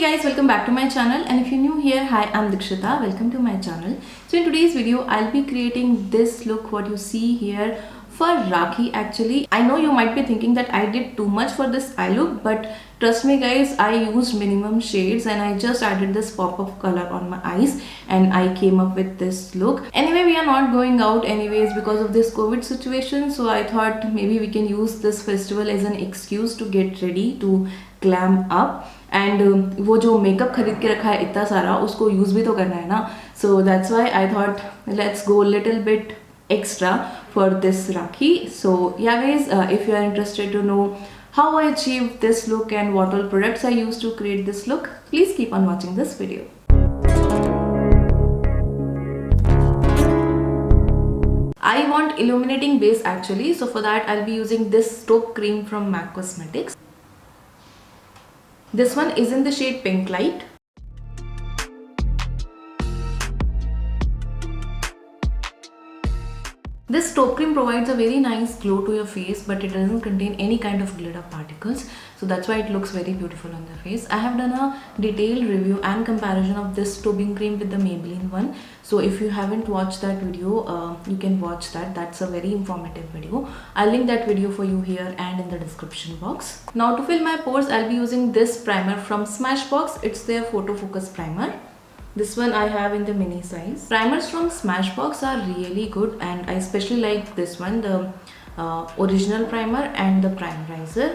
Hey guys, welcome back to my channel, and if you're new here, hi, I'm Dikshita. Welcome to my channel. So in today's video, I'll be creating this look what you see here for Rakhi. Actually, I know you might be thinking that I did too much for this eye look, but trust me guys, I used minimum shades and I just added this pop of color on my eyes and I came up with this look. Anyway, we are not going out anyways because of this COVID situation, so I thought maybe we can use this festival as an excuse to get ready, to glam up. And वो जो makeup खरीद के रखा है इतना सारा, उसको use भी तो करना है ना. So that's why I thought let's go little bit extra for this Rakhi. So yeah guys, if you are interested to know how I achieved this look and what all products I used to create this look, please keep on watching this video. I want illuminating base actually, so for that I'll be using this taupe cream from MAC Cosmetics. This one is in the shade Pink Light. This taupe cream provides a very nice glow to your face, but it doesn't contain any kind of glitter particles, so that's why it looks very beautiful on the face. I have done a detailed review and comparison of this topping cream with the Maybelline one, so if you haven't watched that video, you can watch that. That's a very informative video. I'll link that video for you here and in the description box. Now to fill my pores, I'll be using this primer from Smashbox. It's their Photo Focus primer. This one I have in the mini size. Primers from Smashbox are really good, and I especially like this one, the original primer and the primerizer.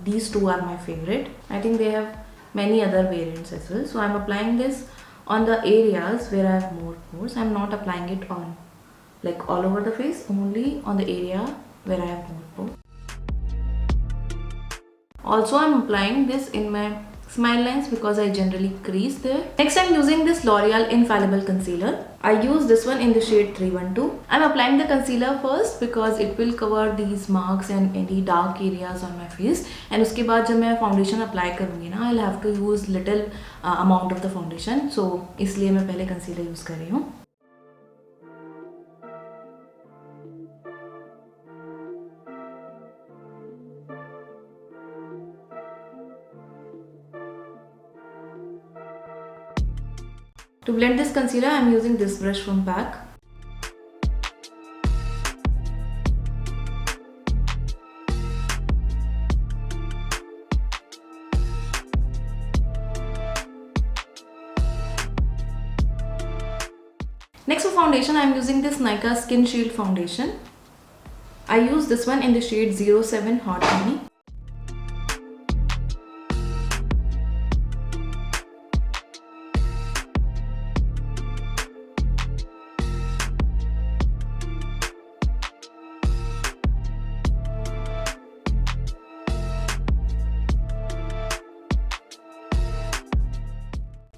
These two are my favorite. I think they have many other variants as well. So I'm applying this on the areas where I have more pores. I'm not applying it on like all over the face, only on the area where I have more pores. Also I'm applying this in my smile lines because I generally crease there. Next I'm using this L'Oreal Infallible Concealer. I use this one in the shade 312. I'm applying the concealer first because it will cover these marks and any dark areas on my face. And उसके बाद जब मैं foundation apply करूँगी ना, I'll have to use little amount of the foundation. So इसलिए मैं पहले concealer use कर रही हूँ. To blend this concealer, I am using this brush from MAC. Next for foundation, I am using this Nykaa Skin Shield foundation. I use this one in the shade 07 Hot Honey.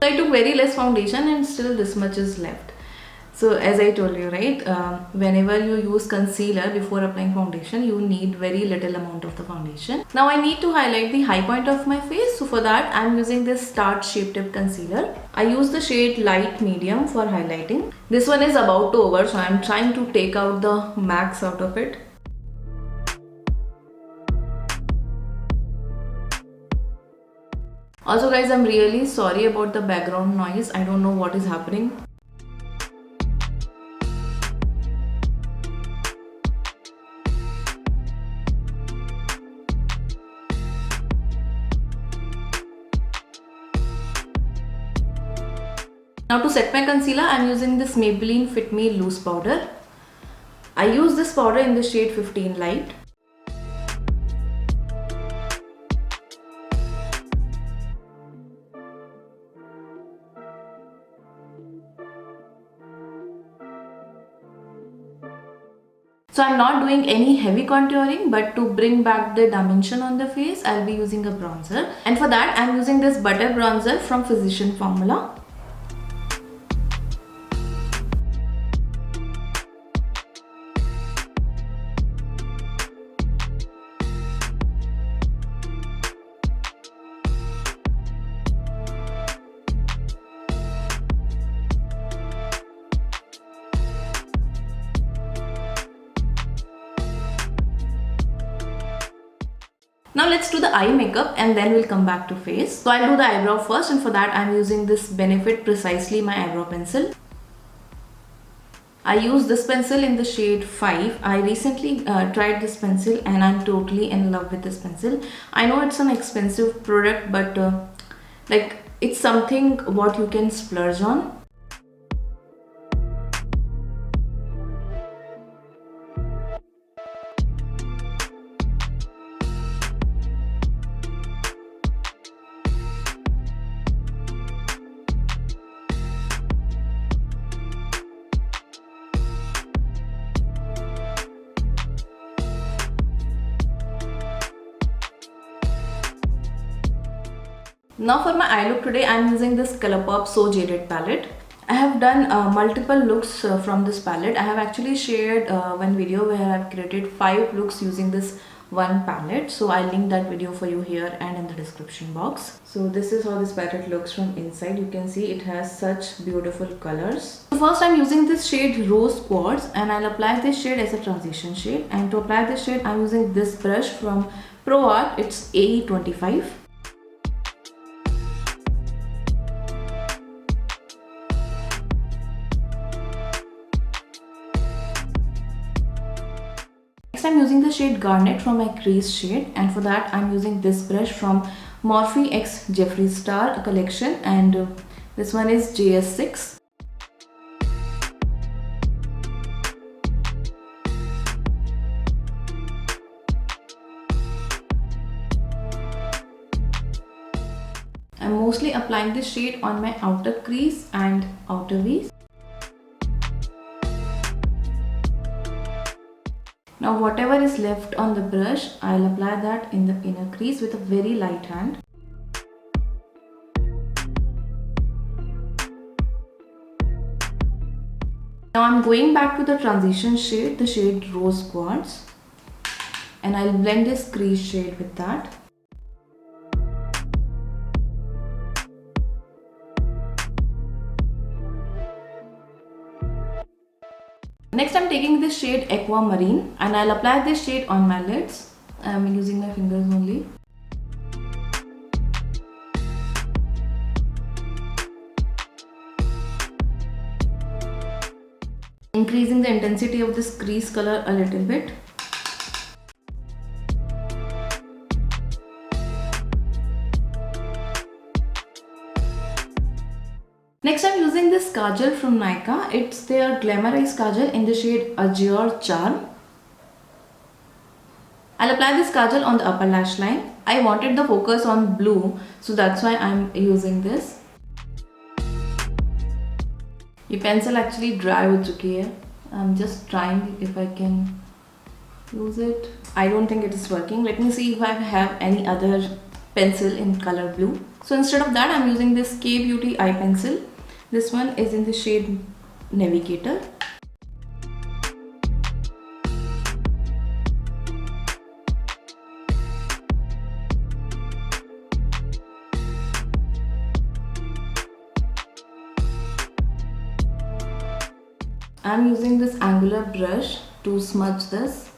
I took very less foundation and still this much is left. So as I told you, right, whenever you use concealer before applying foundation, you need very little amount of the foundation. Now I need to highlight the high point of my face, so for that I am using this Tarte Shape Tape Concealer. I use the shade Light Medium for highlighting. This one is about to over, so I am trying to take out the max out of it. Also guys, I'm really sorry about the background noise. I don't know what is happening. Now to set my concealer, I'm using this Maybelline Fit Me Loose Powder. I use this powder in the shade 15 Light. So I'm not doing any heavy contouring, but to bring back the dimension on the face, I'll be using a bronzer. And for that, I'm using this Butter Bronzer from Physician Formula. Now let's do the eye makeup and then we'll come back to face. So I'll do the eyebrow first, and for that I'm using this Benefit Precisely My Eyebrow Pencil. I use this pencil in the shade 5. I recently tried this pencil and I'm totally in love with this pencil. I know it's an expensive product, but like it's something what you can splurge on. Now for my eye look today, I am using this Colourpop So Jaded palette. I have done multiple looks from this palette. I have actually shared one video where I have created 5 looks using this one palette. So I'll link that video for you here and in the description box. So this is how this palette looks from inside. You can see it has such beautiful colors. So first I'm using this shade Rose Quartz, and I'll apply this shade as a transition shade. And to apply this shade, I'm using this brush from Pro Art. It's AE25. Next I'm using the shade Garnet from my crease shade, and for that I'm using this brush from Morphe X Jeffree Star collection, and this one is JS6. I'm mostly applying this shade on my outer crease and outer V. Now whatever is left on the brush, I'll apply that in the inner crease with a very light hand. Now I'm going back to the transition shade, the shade Rose Quartz, and I'll blend this crease shade with that. Next I'm taking this shade Aquamarine, and I'll apply this shade on my lids. I'm using my fingers only. Increasing the intensity of this crease color a little bit. Next I'm using this kajal from Nykaa. It's their Glamorize Kajal in the shade Azure Charm. I'll apply this kajal on the upper lash line. I wanted the focus on blue, so that's why I'm using this. ये pencil actually dry हो चुकी है. I'm just trying if I can use it. I don't think it is working. Let me see if I have any other pencil in color blue. So instead of that, I'm using this K Beauty eye pencil. This one is in the shade Navigator. I'm using this angular brush to smudge this.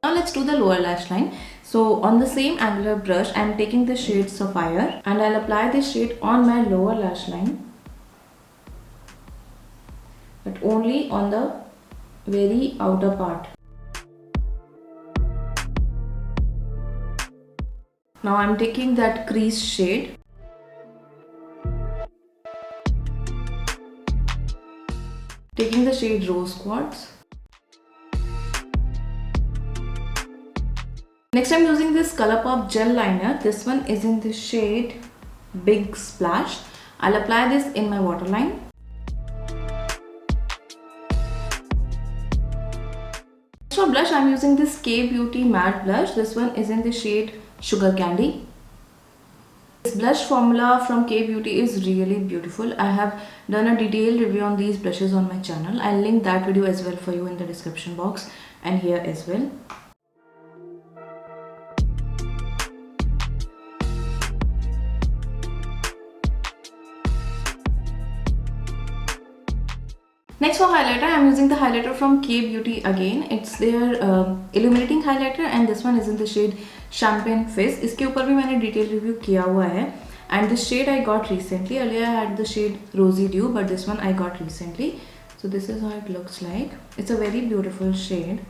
Now let's do the lower lash line. So on the same angular brush, I'm taking the shade Sapphire, and I'll apply this shade on my lower lash line, but only on the very outer part. Now I'm taking that crease shade, taking the shade Rose Quartz. Next I'm using this Colourpop gel liner. This one is in the shade Big Splash. I'll apply this in my waterline. For blush, I'm using this K Beauty matte blush. This one is in the shade Sugar Candy. This blush formula from K Beauty is really beautiful. I have done a detailed review on these blushes on my channel. I'll link that video as well for you in the description box and here as well. Next for highlighter, I am using the highlighter from K Beauty again. It's their illuminating highlighter and this one is in the shade Champagne Fizz. इसके ऊपर भी मैंने detailed review किया हुआ है. And this shade I got recently. Earlier I had the shade Rosy Dew, but this one I got recently. So this is how it looks like. It's a very beautiful shade.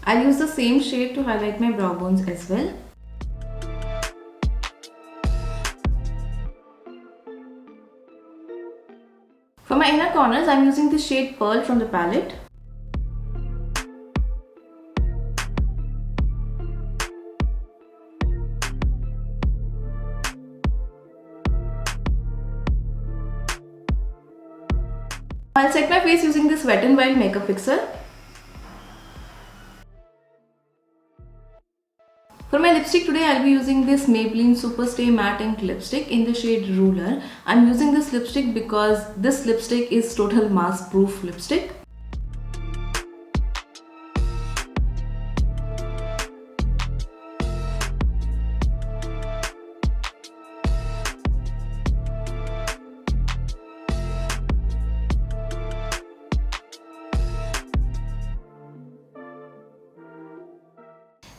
I'll use the same shade to highlight my brow bones as well. For my inner corners, I'm using the shade Pearl from the palette. I'll set my face using this Wet n Wild makeup fixer. For my lipstick today, I'll be using this Maybelline Superstay Matte Ink Lipstick in the shade Ruler. I'm using this lipstick because this lipstick is total mask proof lipstick.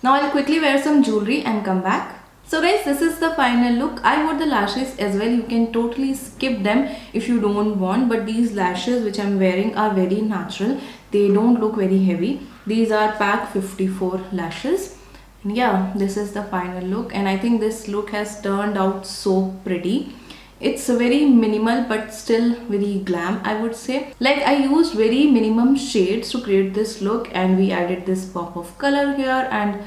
Now I'll quickly wear some jewelry and come back. So guys, this is the final look. I wore the lashes as well. You can totally skip them if you don't want, but these lashes which I'm wearing are very natural. They don't look very heavy. These are Pack 54 lashes. And yeah, this is the final look and I think this look has turned out so pretty. It's very minimal but still very glam, I would say. Like I used very minimum shades to create this look and we added this pop of color here and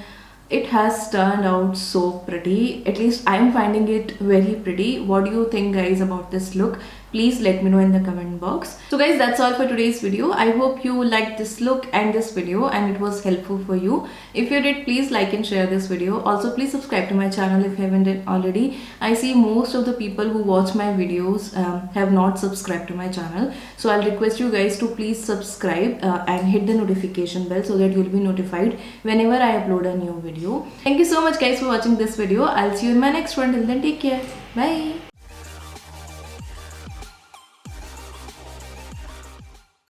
it has turned out so pretty. At least I'm finding it very pretty. What do you think guys about this look? Please let me know in the comment box. So guys, that's all for today's video. I hope you liked this look and this video and it was helpful for you. If you did, please like and share this video. Also, please subscribe to my channel if you haven't done already. I see most of the people who watch my videos have not subscribed to my channel. So I'll request you guys to please subscribe and hit the notification bell so that you'll be notified whenever I upload a new video. Thank you so much guys for watching this video. I'll see you in my next one. Till then, take care. Bye.